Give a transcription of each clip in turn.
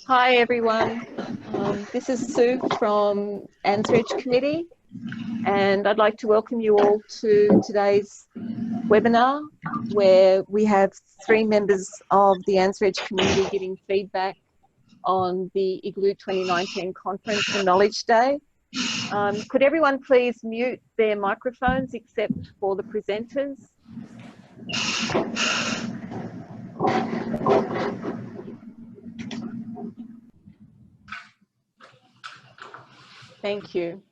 Hi everyone, this is Sue from ANZREG Committee, and I'd like to welcome you all to today's webinar where we have 3 members of the ANZREG community giving feedback on the IGELU 2019 Conference and Knowledge Day. Could everyone please mute their microphones except for the presenters? Thank you.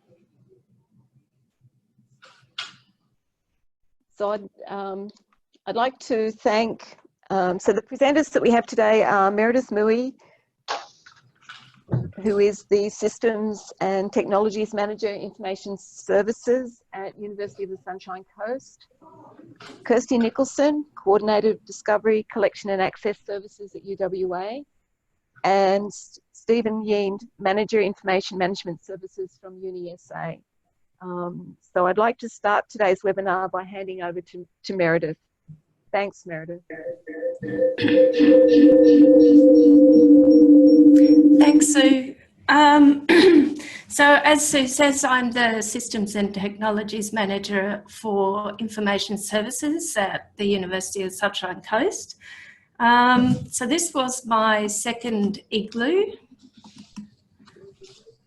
So I'd like to thank, so the presenters that we have today are Meredith Mooi, who is the Systems and Technologies Manager, Information Services at University of the Sunshine Coast, Kirstie Nicholson, Coordinator of Discovery, Collection and Access Services at UWA, and Stephen Yeend, Manager, Information Management Services from UNISA. So I'd like to start today's webinar by handing over to Meredith. Thanks, Meredith. Thanks, Sue. So as Sue says, I'm the Systems and Technologies Manager for Information Services at the University of the Sunshine Coast. So this was my second IGELU.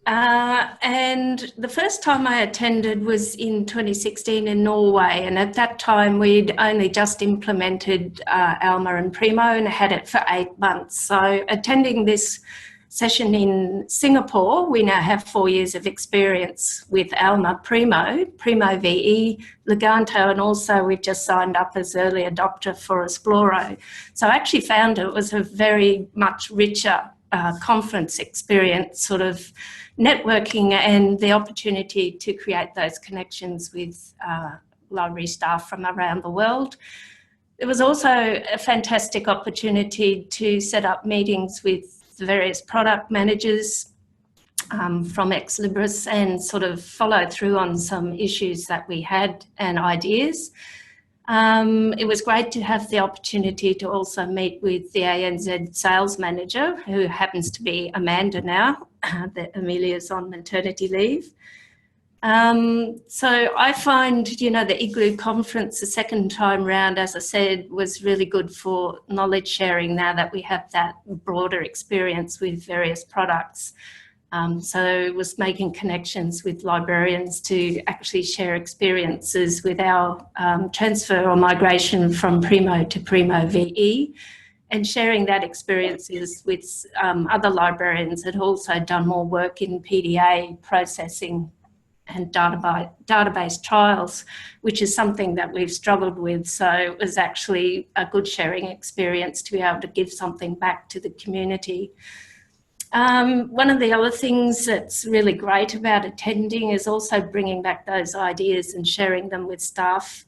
And the first time I attended was in 2016 in Norway, and at that time we'd only just implemented ALMA and Primo and had it for 8 months. So attending this session in Singapore, we now have 4 years of experience with ALMA, Primo, Primo VE, Leganto, and also we've just signed up as early adopter for Esploro. So I actually found it was a very much richer conference experience, sort of networking and the opportunity to create those connections with library staff from around the world. It was also a fantastic opportunity to set up meetings with the various product managers from ex-Libris and sort of follow through on some issues that we had and ideas. It was great to have the opportunity to also meet with the ANZ sales manager, who happens to be Amanda now, that Amelia's on maternity leave. So I find, you know, the IGELU conference the second time round, as I said, was really good for knowledge sharing now that we have that broader experience with various products. So it was making connections with librarians to actually share experiences with our transfer or migration from Primo to Primo VE, and sharing that experiences with other librarians that also done more work in PDA processing and database trials, which is something that we've struggled with. So it was actually a good sharing experience to be able to give something back to the community. One of the other things that's really great about attending is also bringing back those ideas and sharing them with staff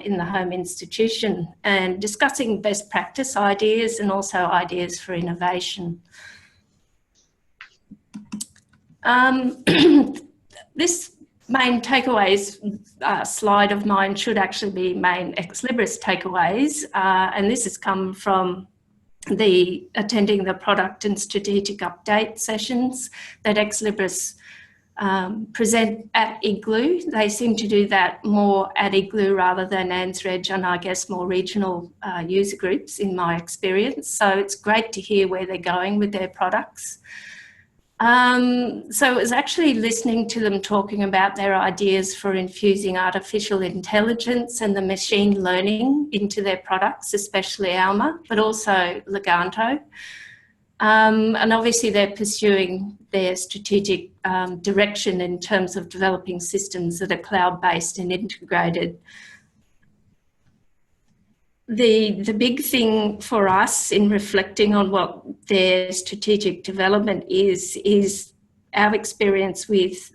in the home institution and discussing best practice ideas and also ideas for innovation. This main takeaways slide of mine should actually be main ex-Libris takeaways, and this has come from attending the product and strategic update sessions that ex-Libris present at IGELU. They seem to do that more at IGELU rather than ANZREG and I guess more regional user groups in my experience. So it's great to hear where they're going with their products. So it was actually listening to them talking about their ideas for infusing artificial intelligence and the machine learning into their products, especially ALMA, but also Leganto. And obviously they're pursuing their strategic direction in terms of developing systems that are cloud-based and integrated. The big thing for us in reflecting on what their strategic development is our experience with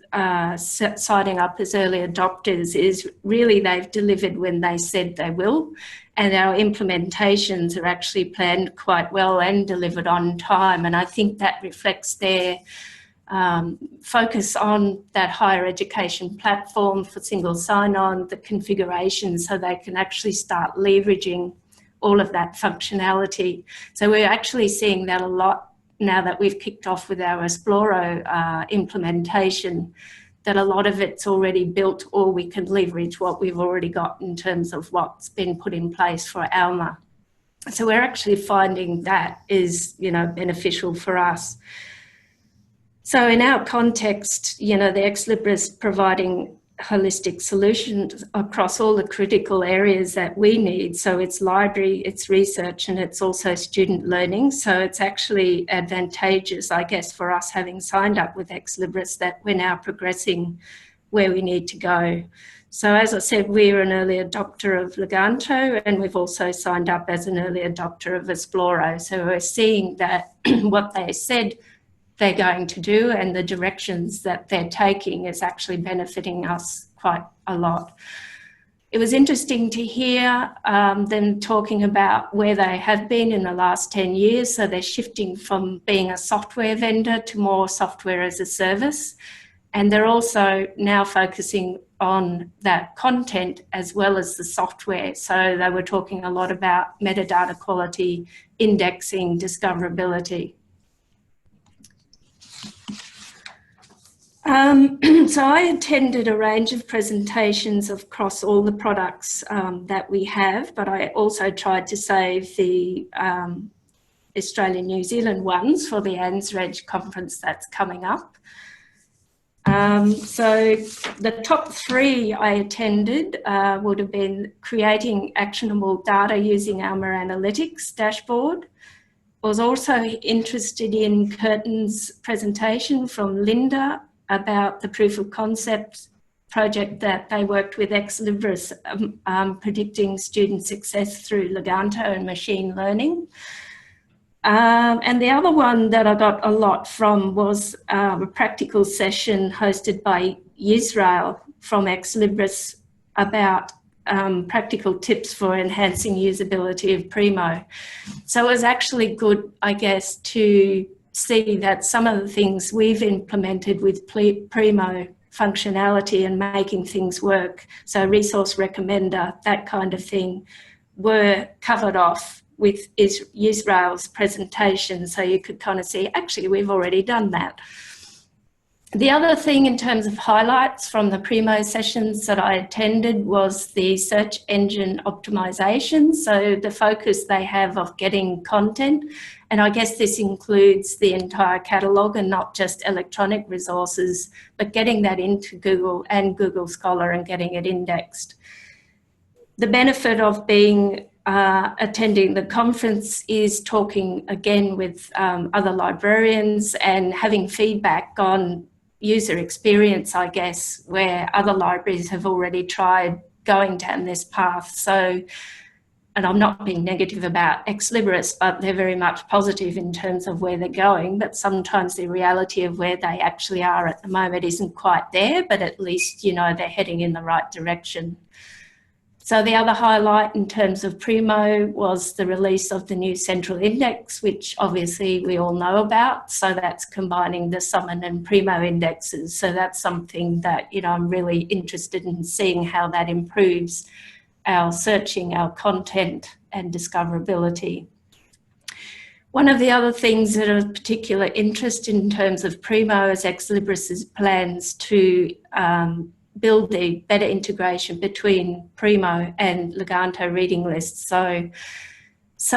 signing up as early adopters is really they've delivered when they said they will, and our implementations are actually planned quite well and delivered on time. And I think that reflects their focus on that higher education platform for single sign-on, the configuration, so they can actually start leveraging all of that functionality. So we're actually seeing that a lot now that we've kicked off with our Esploro implementation, that a lot of it's already built, or we can leverage what we've already got in terms of what's been put in place for ALMA. So we're actually finding that is, beneficial for us. So in our context, the Ex Libris providing holistic solutions across all the critical areas that we need. So it's library, it's research, and it's also student learning. So it's actually advantageous, I guess, for us having signed up with Ex Libris that we're now progressing where we need to go. So as I said, we're an early adopter of Leganto, and we've also signed up as an early adopter of Esploro. So we're seeing that what they said they're going to do and the directions that they're taking is actually benefiting us quite a lot. It was interesting to hear them talking about where they have been in the last 10 years. So they're shifting from being a software vendor to more software as a service. And they're also now focusing on that content as well as the software. So they were talking a lot about metadata quality, indexing, discoverability. So I attended a range of presentations across all the products that we have, but I also tried to save the Australian New Zealand ones for the ANZREG conference that's coming up. So the top three I attended would have been creating actionable data using ALMA Analytics dashboard. I was also interested in Curtin's presentation from Linda about the proof of concept project that they worked with Ex Libris, predicting student success through Leganto and machine learning. And the other one that I got a lot from was a practical session hosted by Israel from Ex Libris about practical tips for enhancing usability of Primo. So it was actually good, I guess, to see that some of the things we've implemented with Primo functionality and making things work, so resource recommender, that kind of thing, were covered off with Israel's presentation. So you could kind of see, actually, we've already done that. The other thing in terms of highlights from the Primo sessions that I attended was the search engine optimization. So the focus they have of getting content, and I guess this includes the entire catalogue and not just electronic resources, but getting that into Google and Google Scholar and getting it indexed. The benefit of being attending the conference is talking again with other librarians and having feedback on user experience, I guess, where other libraries have already tried going down this path. So, and I'm not being negative about Ex Libris, but they're very much positive in terms of where they're going, but sometimes the reality of where they actually are at the moment isn't quite there, but at least, they're heading in the right direction. So the other highlight in terms of Primo was the release of the new central index, which obviously we all know about. So that's combining the Summon and Primo indexes. So that's something that, I'm really interested in seeing how that improves our searching, our content and discoverability. One of the other things that are of particular interest in terms of Primo is Ex Libris's plans to build the better integration between Primo and Leganto reading lists. So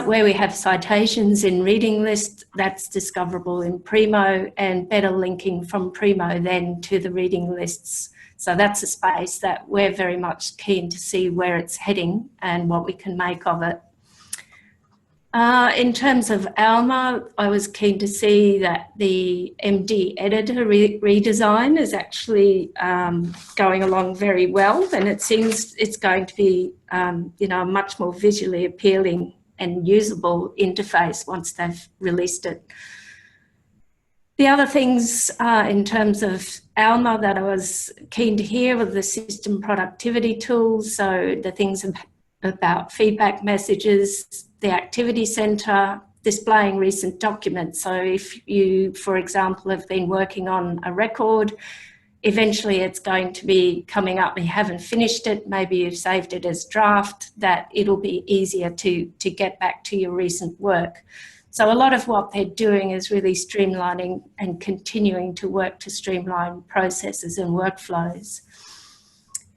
where we have citations in reading lists, that's discoverable in Primo, and better linking from Primo then to the reading lists. So that's a space that we're very much keen to see where it's heading and what we can make of it. In terms of ALMA, I was keen to see that the MD editor redesign is actually going along very well, and it seems it's going to be, a much more visually appealing and usable interface once they've released it. The other things in terms of ALMA that I was keen to hear were the system productivity tools, so the things about feedback messages, the activity centre, displaying recent documents. So if you, for example, have been working on a record, eventually it's going to be coming up and you haven't finished it, maybe you've saved it as draft, that it'll be easier to get back to your recent work. So a lot of what they're doing is really streamlining and continuing to work to streamline processes and workflows.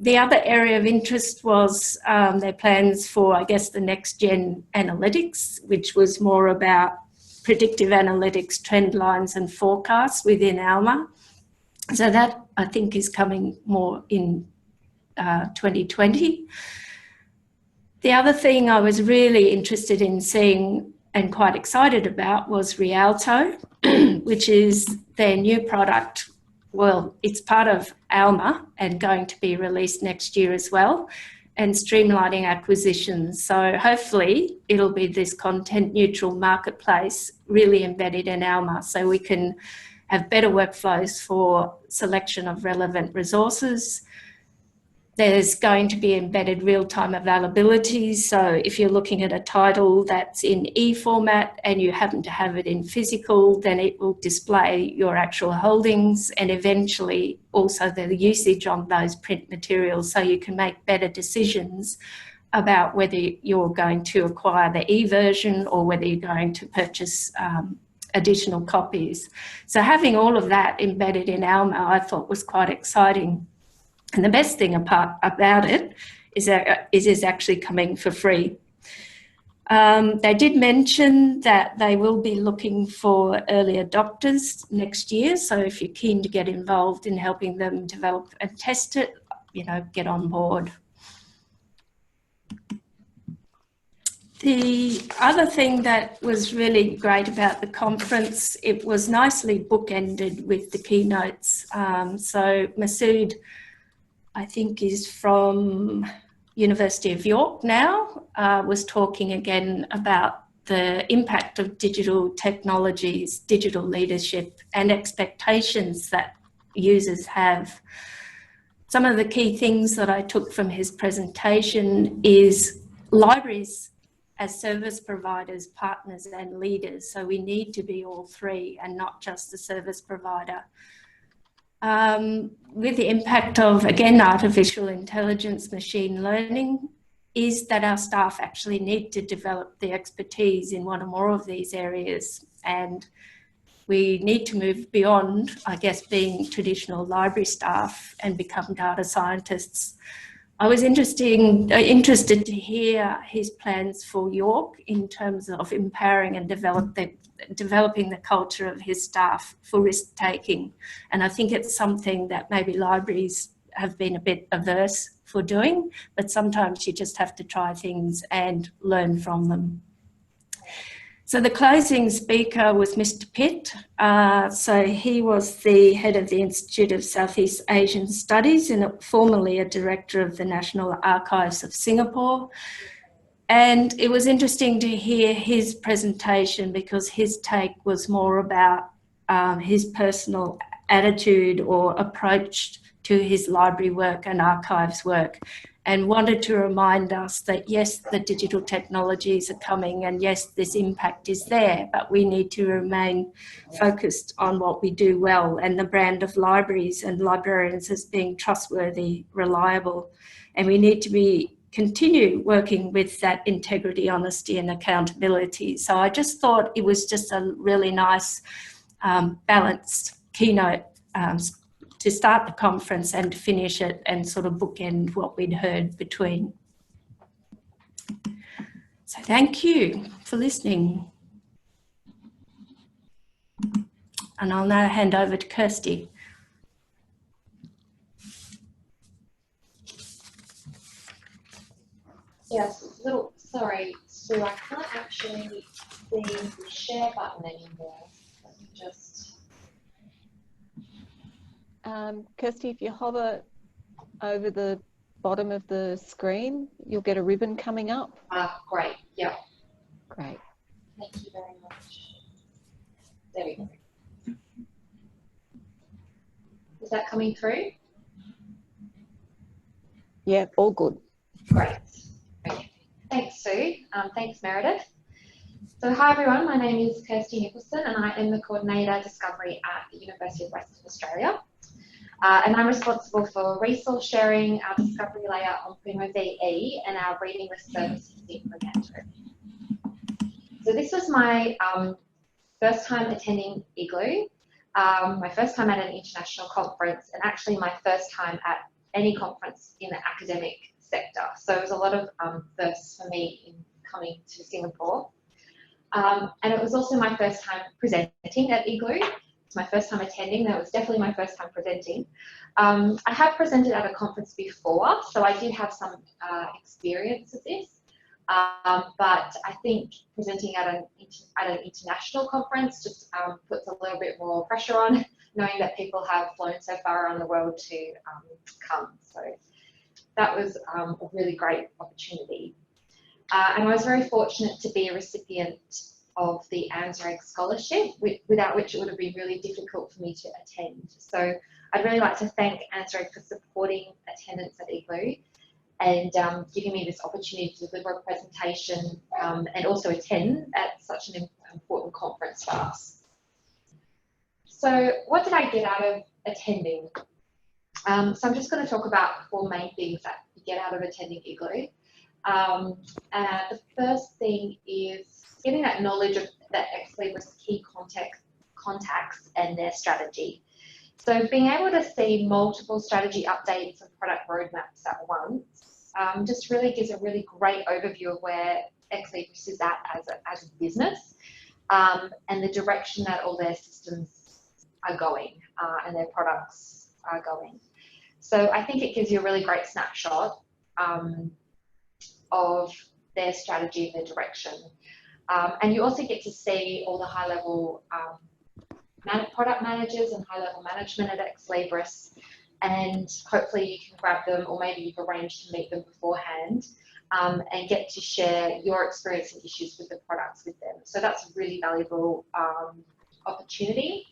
The other area of interest was their plans for, I guess, the next gen analytics, which was more about predictive analytics, trend lines and forecasts within ALMA. So that, I think, is coming more in 2020. The other thing I was really interested in seeing and quite excited about was Rialto, which is their new product. Well, it's part of ALMA and going to be released next year as well, and streamlining acquisitions. So hopefully it'll be this content neutral marketplace really embedded in ALMA, so we can have better workflows for selection of relevant resources. There's going to be embedded real-time availability. So if you're looking at a title that's in e-format and you happen to have it in physical, then it will display your actual holdings and eventually also the usage on those print materials, so you can make better decisions about whether you're going to acquire the e-version or whether you're going to purchase additional copies. So having all of that embedded in ALMA, I thought was quite exciting. And the best thing about it is that it is actually coming for free. They did mention that they will be looking for early adopters next year. So if you're keen to get involved in helping them develop and test it, you know, get on board. The other thing that was really great about the conference, it was nicely bookended with the keynotes. So Masood, I think, is from University of York now, was talking again about the impact of digital technologies, digital leadership and expectations that users have. Some of the key things that I took from his presentation is libraries as service providers, partners and leaders. So we need to be all three and not just the service provider. With the impact of, again, artificial intelligence, machine learning, is that our staff actually need to develop the expertise in one or more of these areas. And we need to move beyond, I guess, being traditional library staff and become data scientists. I was interested to hear his plans for York in terms of empowering and developing the culture of his staff for risk-taking. And I think it's something that maybe libraries have been a bit averse for doing, but sometimes you just have to try things and learn from them. So the closing speaker was Mr. Pitt. So he was the head of the Institute of Southeast Asian Studies and formerly a director of the National Archives of Singapore. And it was interesting to hear his presentation because his take was more about his personal attitude or approach to his library work and archives work, and wanted to remind us that yes, the digital technologies are coming and yes, this impact is there, but we need to remain focused on what we do well and the brand of libraries and librarians as being trustworthy, reliable, and we need to continue working with that integrity, honesty and accountability. So I just thought it was just a really nice balanced keynote to start the conference and to finish it and sort of bookend what we'd heard between. So thank you for listening. And I'll now hand over to Kirstie. Yes, sorry, Sue, I can't actually see the share button anymore. Let me just... Kirstie, if you hover over the bottom of the screen, you'll get a ribbon coming up. Great, yeah. Great. Thank you very much. There we go. Is that coming through? Yeah, all good. Great. Okay. Thanks, Sue. Thanks, Meredith. So hi everyone, my name is Kirstie Nicholson and I am the Coordinator Discovery at the University of Western Australia. And I'm responsible for resource sharing, our discovery layer on Primo VE and our reading list services in Leganto. So this was my first time attending IGELU, my first time at an international conference, and actually my first time at any conference in the academic sector. So it was a lot of firsts for me in coming to Singapore. And it was also my first time presenting at IGELU. It's my first time attending. That was definitely my first time presenting. I have presented at a conference before, so I did have some experience of this. But I think presenting at an international conference just puts a little bit more pressure on, knowing that people have flown so far around the world to come. So that was a really great opportunity. And I was very fortunate to be a recipient of the ANZREG scholarship, without which it would have been really difficult for me to attend. So I'd really like to thank ANZREG for supporting attendance at IGELU and giving me this opportunity to deliver a presentation and also attend at such an important conference for us. So what did I get out of attending? So I'm just going to talk about 4 main things that you get out of attending IGELU. The first thing is getting that knowledge of that ex-Libris key contacts and their strategy. So being able to see multiple strategy updates and product roadmaps at once just really gives a really great overview of where ex-Libris is at as a business and the direction that all their systems are going and their products are going. So I think it gives you a really great snapshot of their strategy and their direction. And you also get to see all the high-level product managers and high-level management at ex-Libris, and hopefully you can grab them, or maybe you've arranged to meet them beforehand and get to share your experience and issues with the products with them. So that's a really valuable opportunity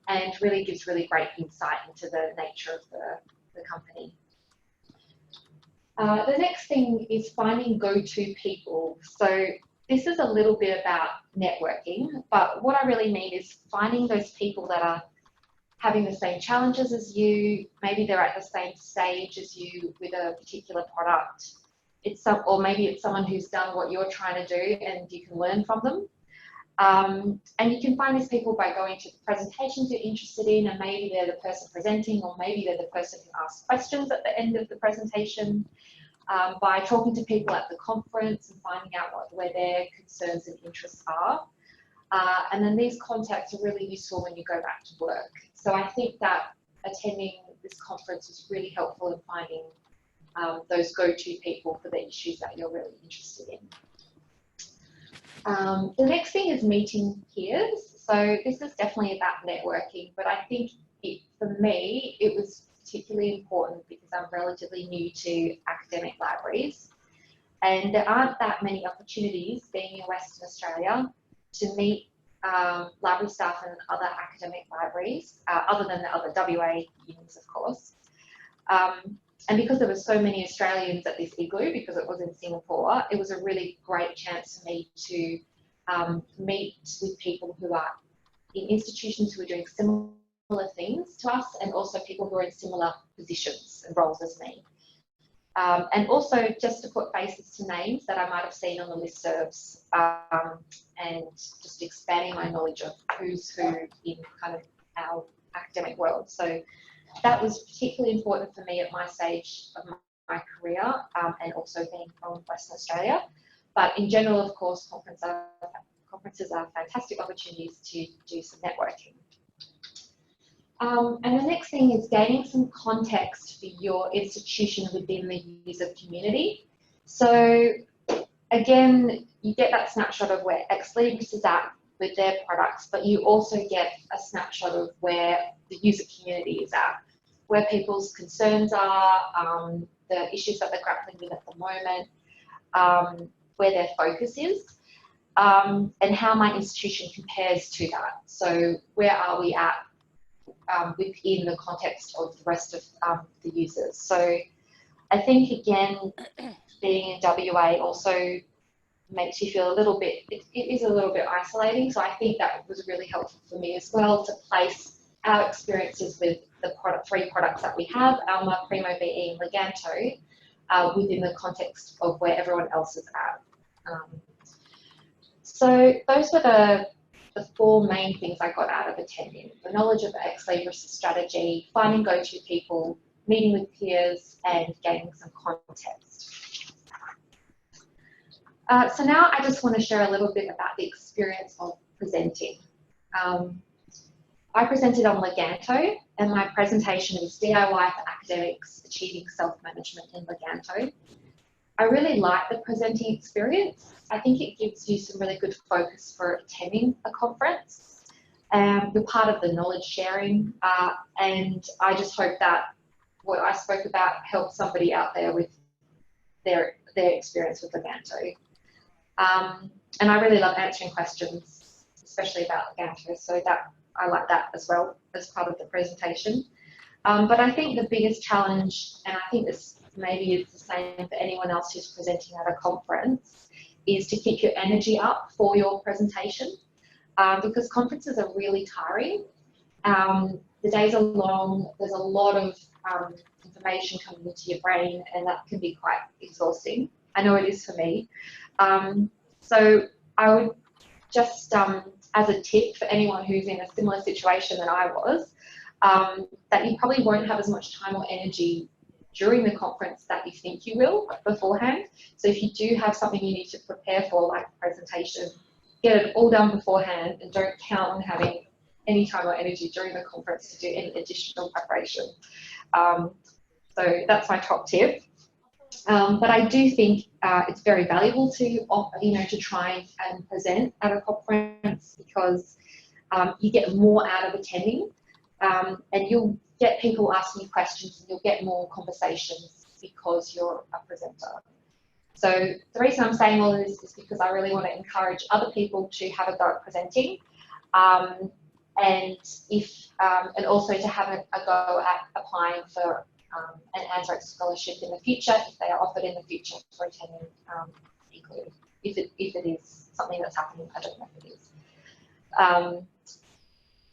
and really gives really great insight into the nature of the company. The next thing is finding go-to people. So this is a little bit about networking, but what I really mean is finding those people that are having the same challenges as you, maybe they're at the same stage as you with a particular product. Or maybe it's someone who's done what you're trying to do and you can learn from them. And you can find these people by going to the presentations you're interested in, and maybe they're the person presenting, or maybe they're the person who asks questions at the end of the presentation, by talking to people at the conference and finding out where their concerns and interests are. And then these contacts are really useful when you go back to work. So I think that attending this conference was really helpful in finding those go-to people for the issues that you're really interested in. The next thing is meeting peers. So this is definitely about networking, but I think for me, it was particularly important because I'm relatively new to academic libraries, and there aren't that many opportunities being in Western Australia to meet library staff and other academic libraries, other than the other WA unions, of course. And because there were so many Australians at this IGELU, because it was in Singapore, it was a really great chance for me to meet with people who are in institutions who are doing similar things to us, and also people who are in similar positions and roles as me. And also just to put faces to names that I might have seen on the listservs, and just expanding my knowledge of who's who in kind of our academic world. So that was particularly important for me at my stage of my career, and also being from Western Australia. But in general, of course, conferences are fantastic opportunities to do some networking. And the next thing is gaining some context for your institution within the user community. So again, you get that snapshot of where ex-Libris is at with their products, but you also get a snapshot of where the user community is at, where people's concerns are, the issues that they're grappling with at the moment, where their focus is, and how my institution compares to that. So where are we at within the context of the rest of the users? So I think, again, being in WA also makes you feel a little bit, it is a little bit isolating. So I think that was really helpful for me as well, to place our experiences with the 3 products that we have, Alma, Primo, BE, and Leganto, within the context of where everyone else is at. So those were the four main things I got out of attending: the knowledge of the Ex Libris strategy, finding go-to people, meeting with peers, and gaining some context. So now I just want to share a little bit about the experience of presenting. I presented on Leganto, and my presentation was DIY for Academics, Achieving Self-Management in Leganto. I really like the presenting experience. I think it gives you some really good focus for attending a conference. You're part of the knowledge sharing, and I just hope that what I spoke about helps somebody out there with their experience with Leganto. And I really love answering questions, especially about Leganto, so that I like that as well as part of the presentation. But I think the biggest challenge, and I think this maybe is the same for anyone else who's presenting at a conference, is to keep your energy up for your presentation, because conferences are really tiring. The days are long, there's a lot of information coming into your brain, and that can be quite exhausting. I know it is for me. So I would just, as a tip for anyone who's in a similar situation than I was, that you probably won't have as much time or energy during the conference that you think you will beforehand. So if you do have something you need to prepare for, like a presentation, get it all done beforehand and don't count on having any time or energy during the conference to do any additional preparation. So that's my top tip. But I do think it's very valuable to, to try and present at a conference, because you get more out of attending, and you'll get people asking you questions, and you'll get more conversations because you're a presenter. So the reason I'm saying all this is because I really want to encourage other people to have a go at presenting, and also to have a go at applying for an ANZREG scholarship in the future, if they are offered in the future for attending IGELU, if it is something that's happening. I don't know if it is.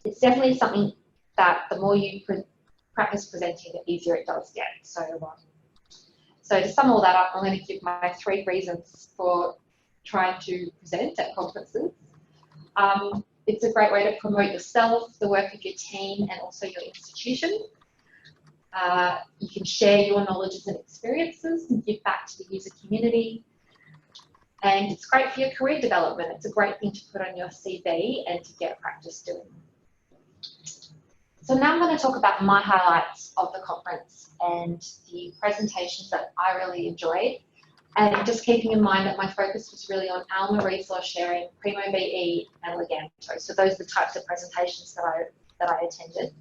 It's definitely something that the more you practice presenting, the easier it does get. So to sum all that up, I'm going to give my 3 reasons for trying to present at conferences. It's a great way to promote yourself, the work of your team, and also your institution. You can share your knowledges and experiences and give back to the user community. And it's great for your career development. It's a great thing to put on your CV and to get practice doing. So now I'm going to talk about my highlights of the conference and the presentations that I really enjoyed. And just keeping in mind that my focus was really on ALMA resource sharing, Primo BE, and Leganto. So those are the types of presentations that I attended.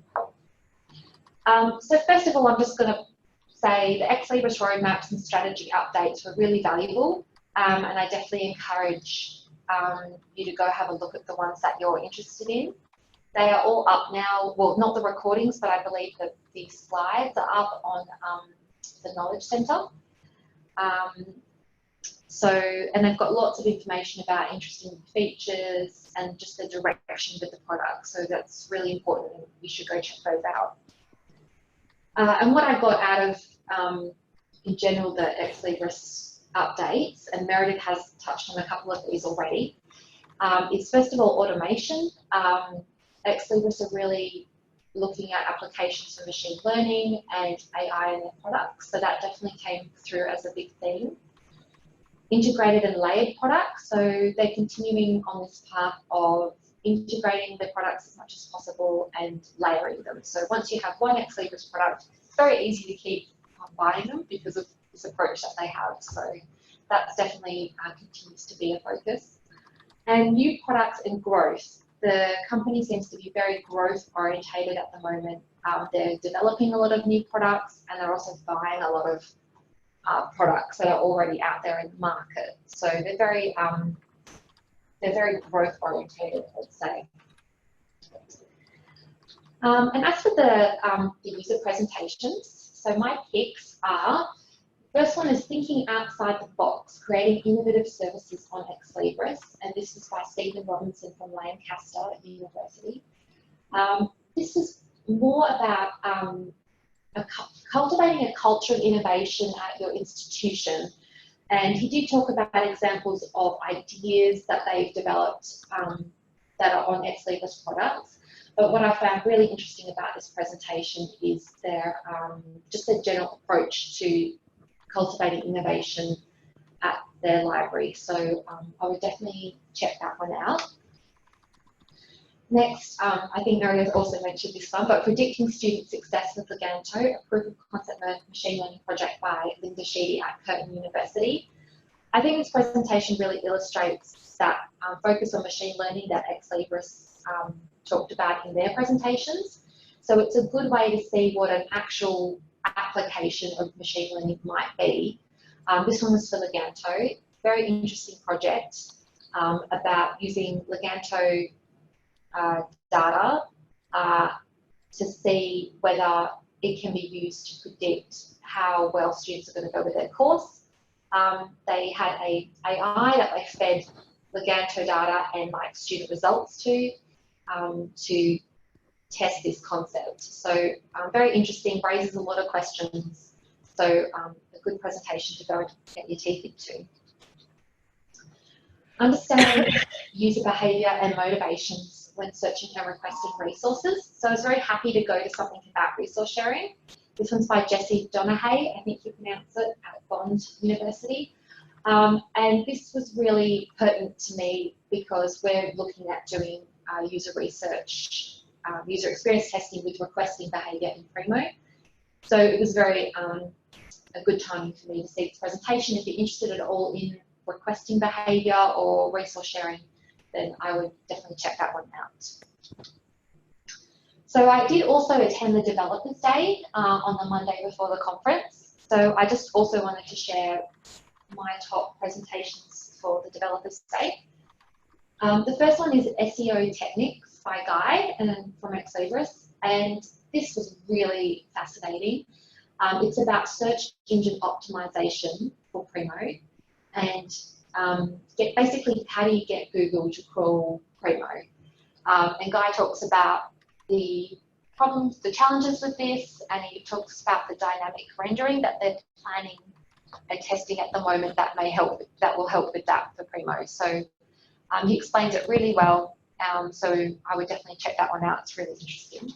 So first of all, I'm just going to say the Ex Libris roadmaps and strategy updates were really valuable, and I definitely encourage you to go have a look at the ones that you're interested in. They are all up now, well, not the recordings, but I believe that the slides are up on the Knowledge Centre. And they've got lots of information about interesting features and just the direction with the product. So that's really important, and you should go check those out. And what I got out of, in general, the Ex Libris updates, and Meredith has touched on a couple of these already, is first of all automation. Ex Libris are really looking at applications for machine learning and AI in their products, so that definitely came through as a big theme. Integrated and layered products, so they're continuing on this path of integrating the products as much as possible and layering them. So once you have one Ex Libris product, it's very easy to keep buying them because of this approach that they have. So that's definitely continues to be a focus. And new products and growth. The company seems to be very growth orientated at the moment. They're developing a lot of new products, and they're also buying a lot of products that are already out there in the market. So they're very growth orientated, I'd say. And as for the user presentations, so my picks are, first one is thinking outside the box, creating innovative services on Ex Libris, and this is by Stephen Robinson from Lancaster University. This is more about cultivating a culture of innovation at your institution, And he did talk about examples of ideas that they've developed that are on ex-Libris products. But what I found really interesting about this presentation is their just their general approach to cultivating innovation at their library. So I would definitely check that one out. Next, I think Meredith also mentioned this one, but predicting student success with Leganto, a proof of concept machine learning project by Linda Sheedy at Curtin University. I think this presentation really illustrates that focus on machine learning that ex-Libris talked about in their presentations. So it's a good way to see what an actual application of machine learning might be. This one was for Leganto, very interesting project about using Leganto data to see whether it can be used to predict how well students are going to go with their course. They had a AI that they fed Leganto data and like student results to test this concept. So very interesting, raises a lot of questions. So a good presentation to go and get your teeth into. Understanding user behaviour and motivations when searching and requesting resources. So I was very happy to go to something about resource sharing. This one's by Jessie Donaghy, I think you pronounce it, at Bond University. And this was really pertinent to me because we're looking at doing user research, user experience testing with requesting behaviour in Primo. So it was very a good timing for me to see this presentation. If you're interested at all in requesting behaviour or resource sharing, then I would definitely check that one out. So I did also attend the Developers Day on the Monday before the conference. So I just also wanted to share my top presentations for the Developers Day. The first one is SEO Technics by Guy and from ex-Libris, and this was really fascinating. It's about search engine optimization for Primo, and basically how do you get Google to crawl Primo. And Guy talks about the problems, the challenges with this, and he talks about the dynamic rendering that they're planning and testing at the moment that will help with that for Primo. So he explains it really well, so I would definitely check that one out. It's really interesting.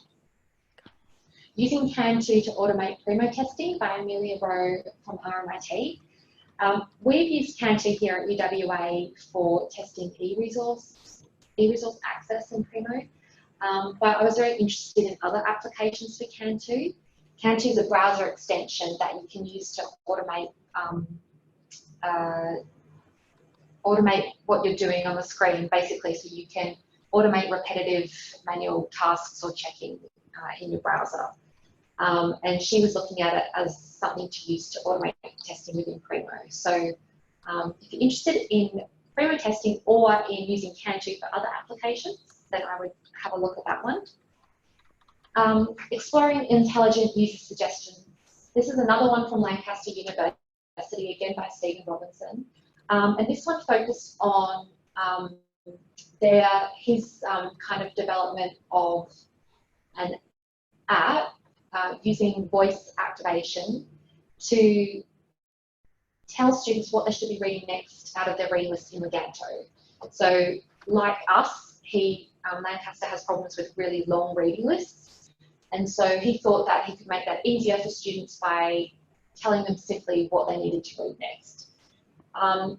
Using Kantu to automate Primo testing by Amelia Rowe from RMIT. We've used Kantu here at UWA for testing e-resource access in Primo, but I was very interested in other applications for Kantu. Kantu is a browser extension that you can use to automate automate what you're doing on the screen, basically, so you can automate repetitive manual tasks or checking in your browser. And she was looking at it as something to use to automate testing within Primo. So if you're interested in Primo testing or in using Kantu for other applications, then I would have a look at that one. Exploring intelligent user suggestions. This is another one from Lancaster University, again by Stephen Robinson. And this one focused on his kind of development of an app using voice activation to tell students what they should be reading next out of their reading list in Leganto. So like us, Lancaster has problems with really long reading lists. And so he thought that he could make that easier for students by telling them simply what they needed to read next.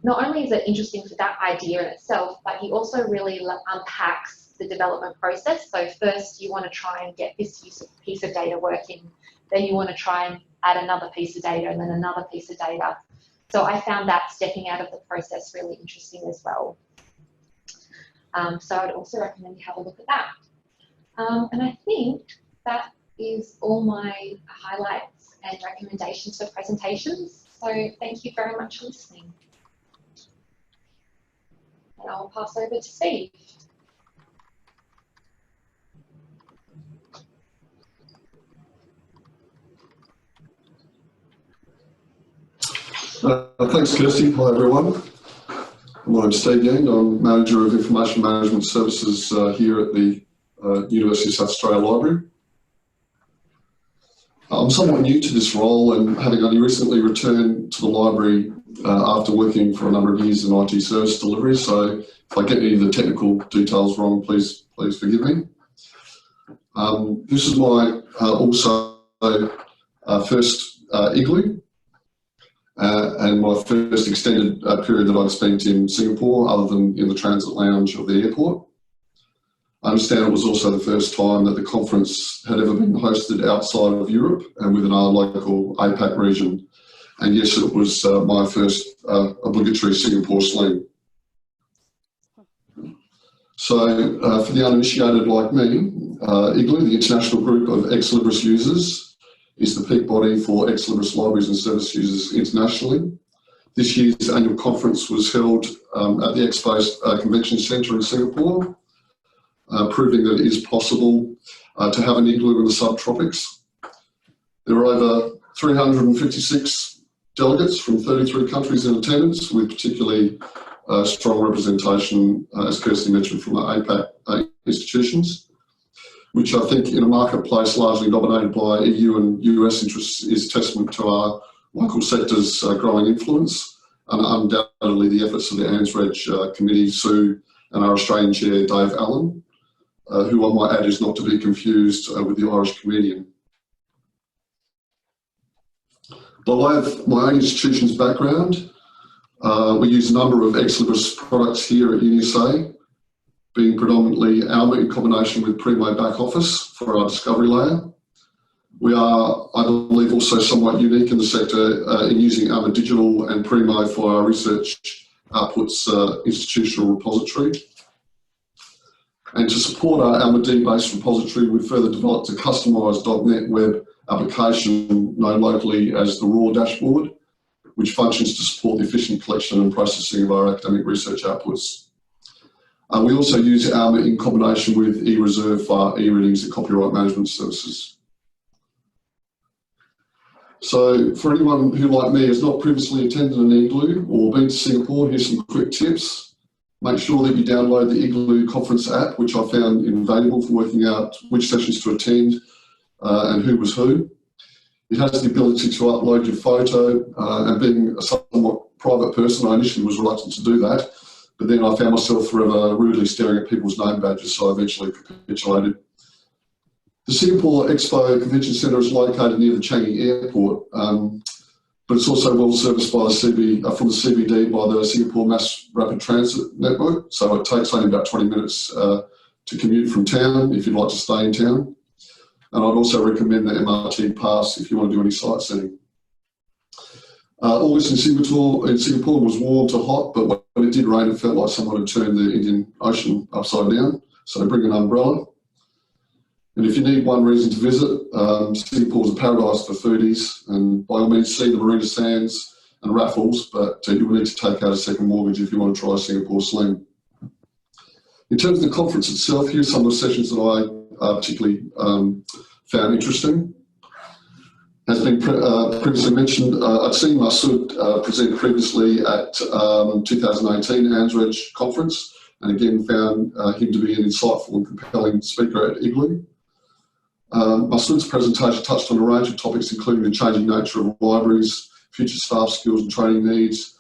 Not only is it interesting for that idea in itself, but he also really unpacks the development process. So first you want to try and get this piece of data working, then you want to try and add another piece of data and then another piece of data. So I found that stepping out of the process really interesting as well. So I'd also recommend you have a look at that. And I think that is all my highlights and recommendations for presentations. So thank you very much for listening. And I'll pass over to Steve. Thanks, Kirstie. Hi, everyone. My name's Steve Yeend. I'm Manager of Information Management Services here at the University of South Australia Library. I'm somewhat new to this role, and having only recently returned to the library after working for a number of years in IT service delivery, so if I get any of the technical details wrong, please forgive me. This is my also first IGELU, and my first extended period that I'd spent in Singapore, other than in the transit lounge of the airport. I understand it was also the first time that the conference had ever been hosted outside of Europe and within our local APAC region. And yes, it was my first obligatory Singapore sling. So for the uninitiated like me, IGELU, the International Group of Ex-Libris Users, is the peak body for ex-Libris libraries and service users internationally. This year's annual conference was held at the Expo Convention Centre in Singapore, proving that it is possible to have an IGELU in the subtropics. There were over 356 delegates from 33 countries in attendance, with particularly strong representation, as Kirstie mentioned, from the APAC institutions, which I think in a marketplace largely dominated by EU and US interests is testament to our local sector's growing influence, and undoubtedly the efforts of the ANZREG committee, Sue, and our Australian chair, Dave Allen, who I might add is not to be confused with the Irish comedian. By way of my own institution's background, we use a number of ex-Libris products here at UNISA, being predominantly Alma in combination with Primo back office for our discovery layer. We are, I believe, also somewhat unique in the sector in using Alma Digital and Primo for our research outputs institutional repository. And to support our Alma D-based repository, we've further developed a customised .NET web application known locally as the RAW dashboard, which functions to support the efficient collection and processing of our academic research outputs. We also use Alma in combination with eReserve for our e-readings and copyright management services. So for anyone who, like me, has not previously attended an IGELU or been to Singapore, here's some quick tips. Make sure that you download the IGELU conference app, which I found invaluable for working out which sessions to attend and who was who. It has the ability to upload your photo, and being a somewhat private person, I initially was reluctant to do that, but then I found myself forever rudely staring at people's name badges, so I eventually capitulated. The Singapore Expo Convention Centre is located near the Changi Airport, but it's also well serviced by the from the CBD by the Singapore Mass Rapid Transit Network, so it takes only about 20 minutes to commute from town if you'd like to stay in town. And I'd also recommend the MRT pass if you want to do any sightseeing. August in Singapore was warm to hot, but when it did rain, it felt like someone had turned the Indian Ocean upside down, so bring an umbrella. And if you need one reason to visit, Singapore's a paradise for foodies, and by all means see the Marina Sands and Raffles, but you will need to take out a second mortgage if you want to try Singapore sling. In terms of the conference itself, here's some of the sessions that I particularly found interesting. As been previously mentioned, I'd seen Masood present previously at 2018 ANZREG conference, and again found him to be an insightful and compelling speaker at IGELU. Masood's presentation touched on a range of topics, including the changing nature of libraries, future staff skills and training needs,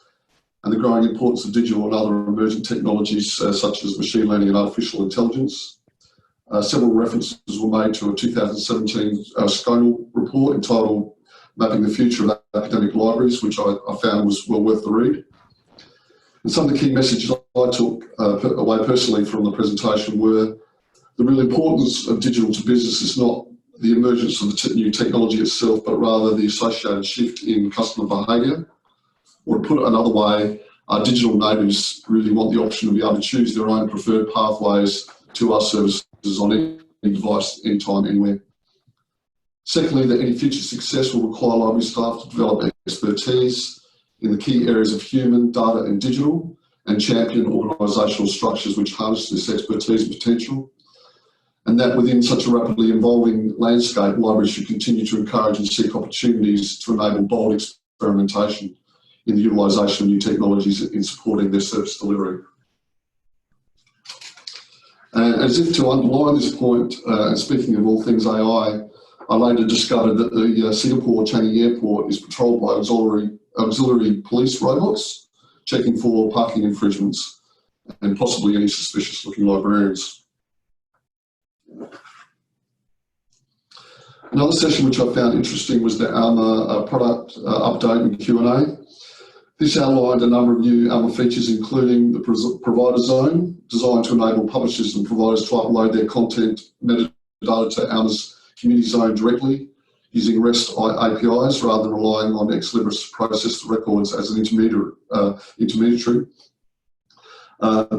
and the growing importance of digital and other emerging technologies such as machine learning and artificial intelligence. Several references were made to a 2017 SCONAL report entitled Mapping the Future of Academic Libraries, which I found was well worth the read. And some of the key messages I took away personally from the presentation were the real importance of digital to business is not the emergence of the new technology itself, but rather the associated shift in customer behaviour. Or to put it another way, our digital natives really want the option to be able to choose their own preferred pathways to our services on any device, anytime, anywhere. Secondly, that any future success will require library staff to develop expertise in the key areas of human, data and digital, and champion organisational structures which harness this expertise and potential. And that within such a rapidly evolving landscape, libraries should continue to encourage and seek opportunities to enable bold experimentation in the utilisation of new technologies in supporting their service delivery. And as if to underline this point, and speaking of all things AI, I later discovered that the Singapore Changi Airport is patrolled by auxiliary police robots, checking for parking infringements and possibly any suspicious-looking librarians. Another session which I found interesting was the ALMA product update and Q&A. This outlined a number of new ALMA features, including the provider zone, designed to enable publishers and providers to upload their content metadata to ALMA's community zone directly using REST APIs rather than relying on Libris to process the records as an intermediary,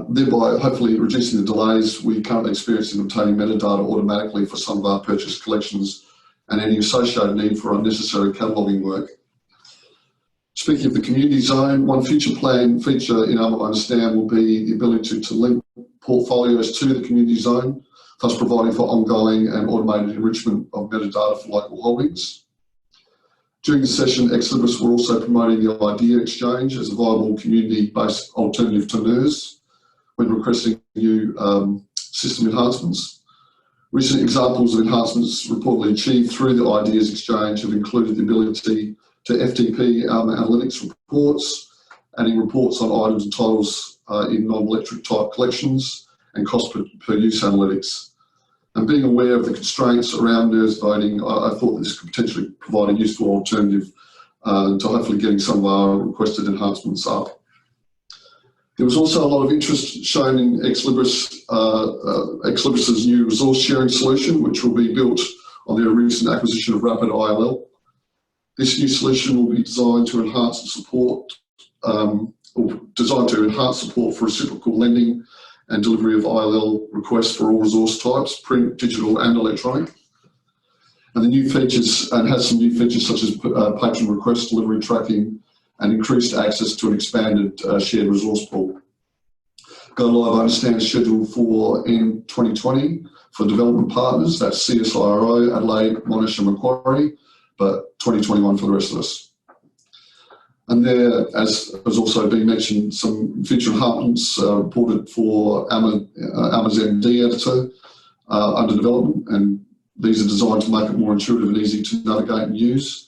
thereby hopefully reducing the delays we currently experience in obtaining metadata automatically for some of our purchased collections and any associated need for unnecessary cataloguing work. Speaking of the community zone, one future plan feature in ALMA Understand will be the ability to link portfolios to the community zone, thus providing for ongoing and automated enrichment of metadata for local holdings. During the session, Libris were also promoting the idea exchange as a viable community-based alternative to NERS when requesting new system enhancements. Recent examples of enhancements reportedly achieved through the ideas exchange have included the ability to FTP ALMA analytics reports, adding reports on items and titles in non-electric type collections, and cost per use analytics. And being aware of the constraints around NERS voting, I thought that this could potentially provide a useful alternative to hopefully getting some of our requested enhancements up. There was also a lot of interest shown in Libris's new resource sharing solution, which will be built on their recent acquisition of Rapid ILL. This new solution will be designed to enhance support, for reciprocal lending and delivery of ILL requests for all resource types, print, digital and electronic. And the new features, and has some new features such as patron request delivery tracking and increased access to an expanded shared resource pool. Go live, I understand, is scheduled for in 2020 for development partners, that's CSIRO, Adelaide, Monash and Macquarie, but 2021 for the rest of us. And there, as has also been mentioned, some feature enhancements reported for ALMA's MD editor under development, and these are designed to make it more intuitive and easy to navigate and use.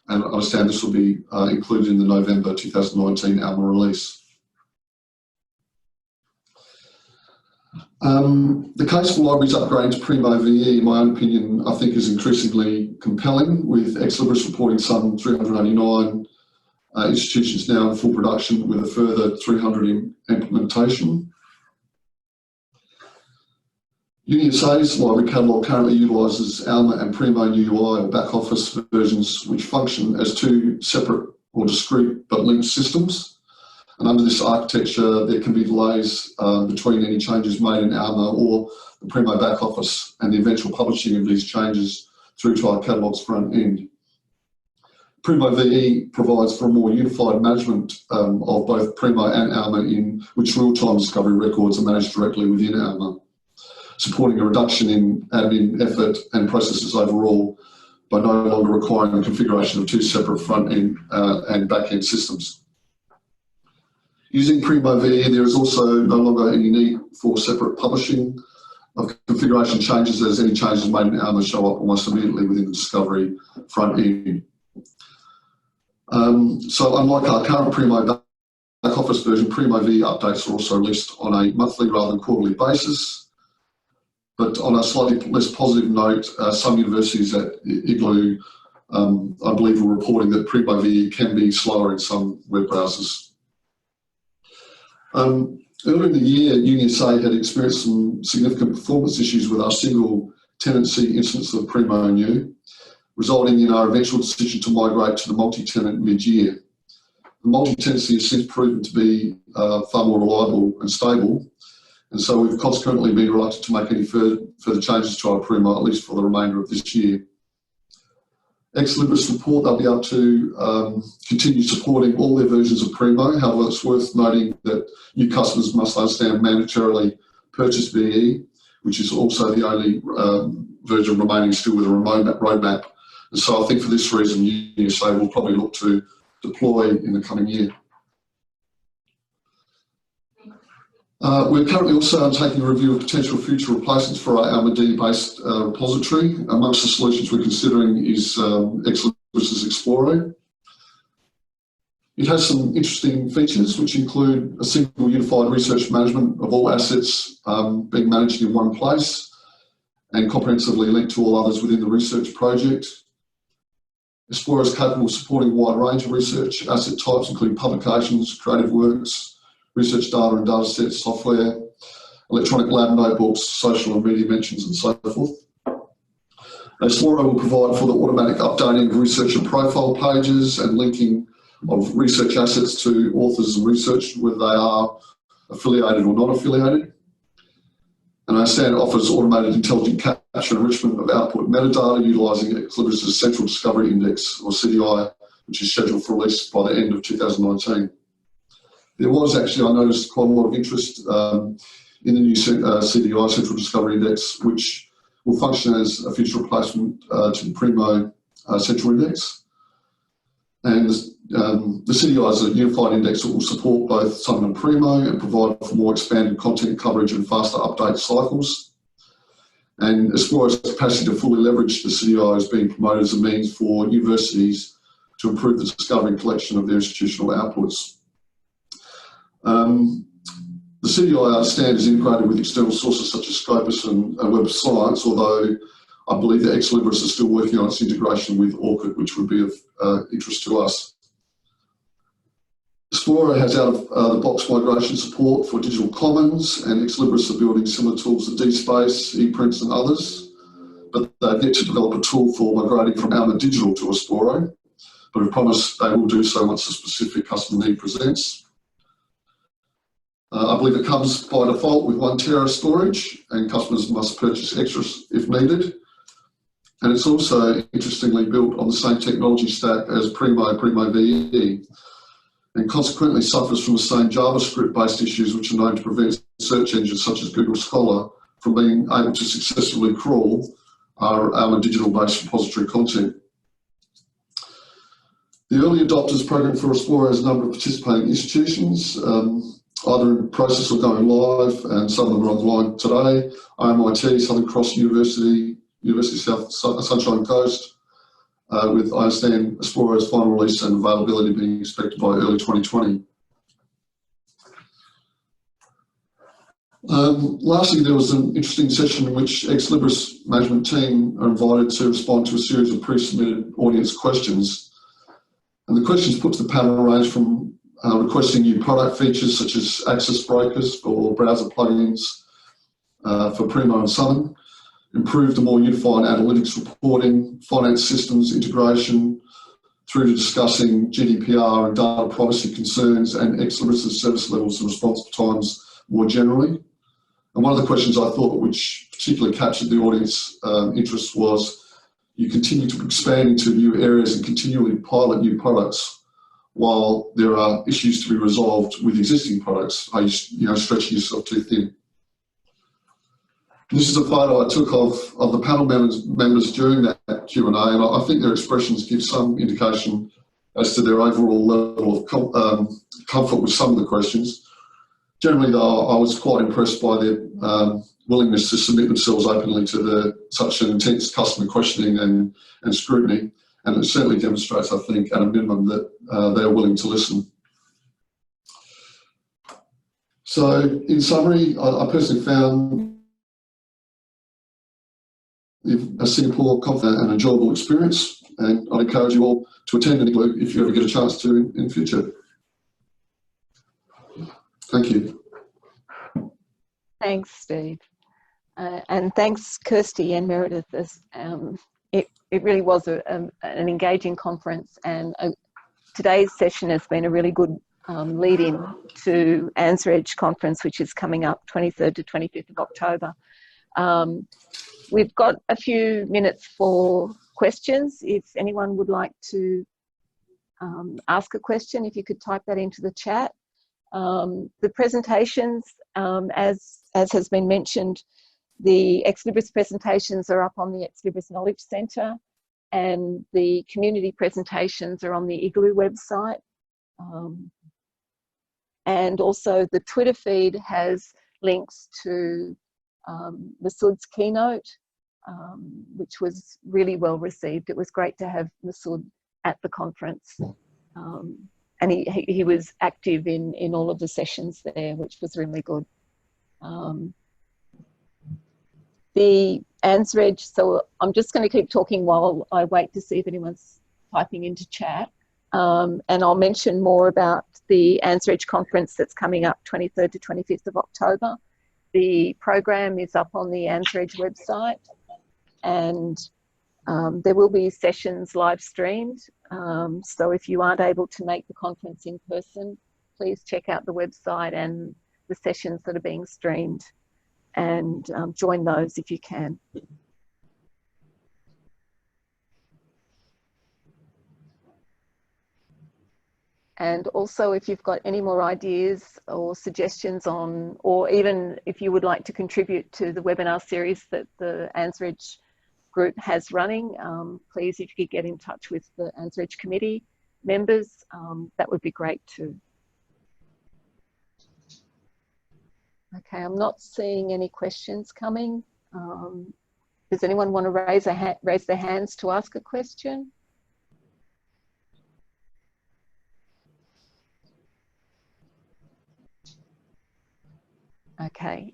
And I understand this will be included in the November 2019 ALMA release. The case for libraries upgrading to Primo VE, in my own opinion, I think is increasingly compelling, with Libris reporting some 389 institutions now in full production, with a further 300 in implementation. UNISA's library catalogue currently utilises ALMA and Primo UI, or back office versions, which function as two separate or discrete but linked systems. And under this architecture, there can be delays between any changes made in ALMA or the Primo back office and the eventual publishing of these changes through to our catalogue's front end. Primo VE provides for a more unified management of both Primo and ALMA, in which real-time discovery records are managed directly within ALMA, supporting a reduction in admin effort and processes overall by no longer requiring the configuration of two separate front-end and back-end systems. Using Primo VE, there is also no longer any need for separate publishing of configuration changes, as any changes made in ALMA show up almost immediately within the discovery front-end. So unlike our current Primo back office version, Primo VE updates are also released on a monthly rather than quarterly basis. But on a slightly less positive note, some universities at IGELU, I believe, were reporting that Primo VE can be slower in some web browsers. Earlier in the year, UNISA had experienced some significant performance issues with our single tenancy instance of Primo New, resulting in our eventual decision to migrate to the multi-tenant mid-year. The multi-tenancy has since proven to be far more reliable and stable, and so we've consequently been reluctant to make any further changes to our Primo, at least for the remainder of this year. Libris report they'll be able to continue supporting all their versions of Primo. However, it's worth noting that new customers must understand mandatorily purchase VE, which is also the only version remaining still with a roadmap. And so I think for this reason, UNISA will probably look to deploy in the coming year. We're currently also undertaking a review of potential future replacements for our ALMA-D-based repository. Amongst the solutions we're considering is Libris Explorer. It has some interesting features, which include a single unified research management of all assets being managed in one place and comprehensively linked to all others within the research project. Explorer is capable of supporting a wide range of research asset types, including publications, creative works, research data and data sets, software, electronic lab notebooks, social and media mentions, and so forth. Explorer will provide for the automatic updating of researcher profile pages and linking of research assets to authors and research, whether they are affiliated or not affiliated. And ANZREG offers automated intelligent capture and enrichment of output metadata utilising Libris' Central Discovery Index, or CDI, which is scheduled for release by the end of 2019. There was actually, I noticed, quite a lot of interest in the new CDI, Central Discovery Index, which will function as a future replacement to the Primo Central Index. And the CDI is a unified index that will support both Summon and Primo and provide for more expanded content coverage and faster update cycles. And Explorer's capacity to fully leverage the CDI is being promoted as a means for universities to improve the discovery and collection of their institutional outputs. The CDI, I understand, is integrated with external sources such as Scopus and Web of Science, although I believe that Libris is still working on its integration with ORCID, which would be of interest to us. Explorer has out-of-the-box migration support for digital commons, and Libris are building similar tools to DSpace, ePrints and others, but they've yet to develop a tool for migrating from ALMA Digital to Explorer, but have promised they will do so once a specific customer need presents. I believe it comes by default with 1 tera storage, and customers must purchase extras if needed. And it's also interestingly built on the same technology stack as Primo VE, and consequently suffers from the same JavaScript-based issues which are known to prevent search engines such as Google Scholar from being able to successfully crawl our ALMA digital-based repository content. The early adopters program for Explorer has a number of participating institutions, either in process or going live, and some of them are online today. RMIT, Southern Cross University, University of South Sunshine Coast, with, I understand, Explorer's final release and availability being expected by early 2020. Lastly, there was an interesting session in which Libris management team are invited to respond to a series of pre-submitted audience questions. And the questions put to the panel range from requesting new product features such as access brokers or browser plugins for Primo and Summon, improved a more unified analytics reporting, finance systems integration, through to discussing GDPR and data privacy concerns and Libris' service levels and response times more generally. And one of the questions I thought which particularly captured the audience interest was, you continue to expand into new areas and continually pilot new products while there are issues to be resolved with existing products. Are you stretching yourself too thin? This is a photo I took of the panel members during that Q&A, and I think their expressions give some indication as to their overall level of comfort with some of the questions. Generally, though, I was quite impressed by their willingness to submit themselves openly to such an intense customer questioning and scrutiny, and it certainly demonstrates, I think, at a minimum, that they are willing to listen. So, in summary, I personally found a Singapore confident and enjoyable experience, and I'd encourage you all to attend an IGELU if you ever get a chance to in future. Thank you. Thanks, Steve. And thanks, Kirstie and Meredith. It really was an engaging conference, and today's session has been a really good lead-in to ANZREG conference, which is coming up 23rd to 25th of October. We've got a few minutes for questions. If anyone would like to ask a question, if you could type that into the chat. The presentations, as has been mentioned, the Libris presentations are up on the Libris Knowledge Centre, and the community presentations are on the IGELU website. And also the Twitter feed has links to Masood's keynote, which was really well received. It was great to have Masood at the conference. And he was active in all of the sessions there, which was really good. The ANZREG, so I'm just going to keep talking while I wait to see if anyone's typing into chat. And I'll mention more about the ANZREG conference that's coming up 23rd to 25th of October. The program is up on the ANZREG website, and there will be sessions live streamed. So if you aren't able to make the conference in person, please check out the website and the sessions that are being streamed, and join those if you can. And also, if you've got any more ideas or suggestions on, or even if you would like to contribute to the webinar series that the ANZREG group has running, please, if you could get in touch with the ANZREG committee members, that would be great too. Okay, I'm not seeing any questions coming. Does anyone want to raise their hands to ask a question? Okay,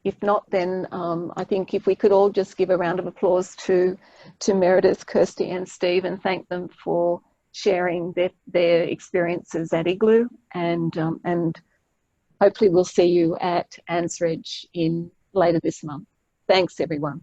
if not, then I think if we could all just give a round of applause to Meredith, Kirstie and Steve, and thank them for sharing their experiences at IGELU, and hopefully we'll see you at ANZREG later this month. Thanks everyone.